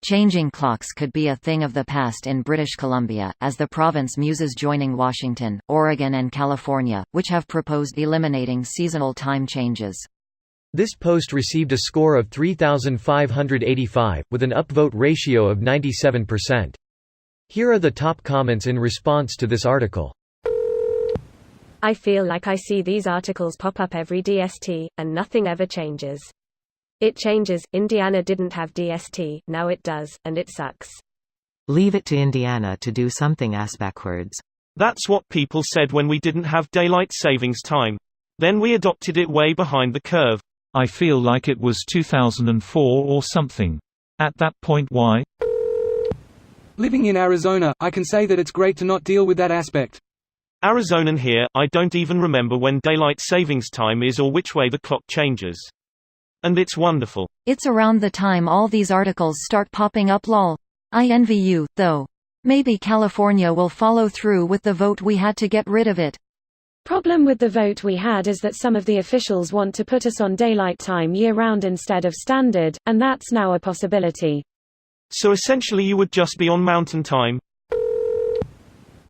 Changing clocks could be a thing of the past in British Columbia, as the province muses joining Washington, Oregon and California, which have proposed eliminating seasonal time changes. This post received a score of 3,585, with an upvote ratio of 97%. Here are the top comments in response to this article. I feel like I see these articles pop up every DST, and nothing ever changes. It changes. Indiana didn't have DST, now it does, and it sucks. Leave it to Indiana to do something ass backwards. That's what people said when we didn't have daylight savings time. Then we adopted it way behind the curve. I feel like it was 2004 or something. At that point, why? Living in Arizona, I can say that it's great to not deal with that aspect. Arizonan here, I don't even remember when daylight savings time is or which way the clock changes. And it's wonderful. It's around the time all these articles start popping up lol. I envy you, though. Maybe California will follow through with the vote we had to get rid of it. Problem with the vote we had is that some of the officials want to put us on daylight time year-round instead of standard, and that's now a possibility. So essentially you would just be on mountain time.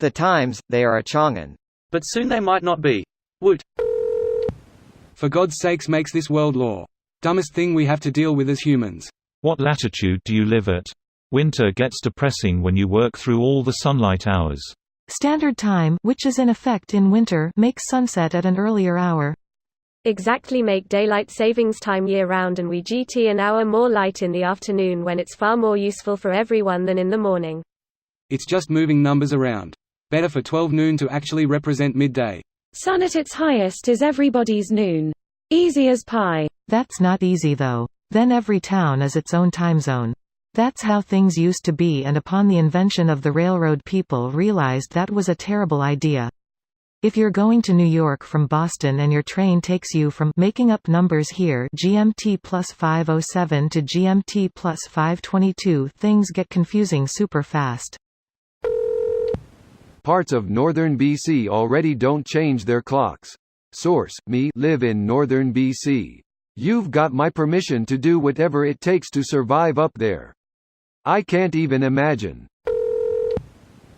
The times, they are a chongin. But soon they might not be. Woot. For God's sakes, makes this world law. Dumbest thing we have to deal with as humans. What latitude do you live at? Winter gets depressing when you work through all the sunlight hours. Standard time, which is in effect in winter, makes sunset at an earlier hour. Exactly, make daylight savings time year-round and we GT an hour more light in the afternoon when it's far more useful for everyone than in the morning. It's just moving numbers around. Better for 12 noon to actually represent midday. Sun at its highest is everybody's noon. Easy as pie. That's not easy though. Then every town is its own time zone. That's how things used to be, and upon the invention of the railroad people realized that was a terrible idea. If you're going to New York from Boston and your train takes you from, making up numbers here, GMT plus 5:07 to GMT plus 5:22, things get confusing super fast. Parts of northern BC already don't change their clocks. Source: me, live in northern BC. You've got my permission to do whatever it takes to survive up there. I can't even imagine.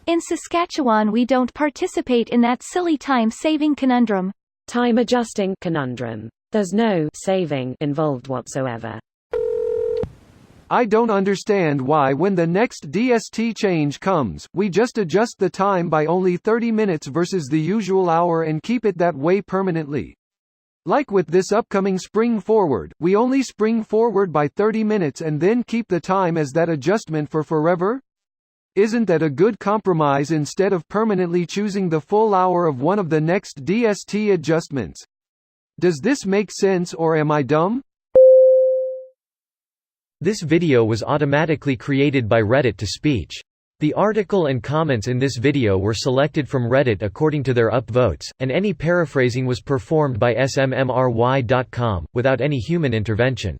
In Saskatchewan we don't participate in that silly time-saving conundrum. Time adjusting conundrum. There's no saving involved whatsoever. I don't understand why when the next DST change comes, we just adjust the time by only 30 minutes versus the usual hour and keep it that way permanently. Like with this upcoming spring forward, we only spring forward by 30 minutes and then keep the time as that adjustment for forever? Isn't that a good compromise instead of permanently choosing the full hour of one of the next DST adjustments? Does this make sense, or am I dumb? This video was automatically created by Reddit to speech. The article and comments in this video were selected from Reddit according to their upvotes, and any paraphrasing was performed by smmry.com, without any human intervention.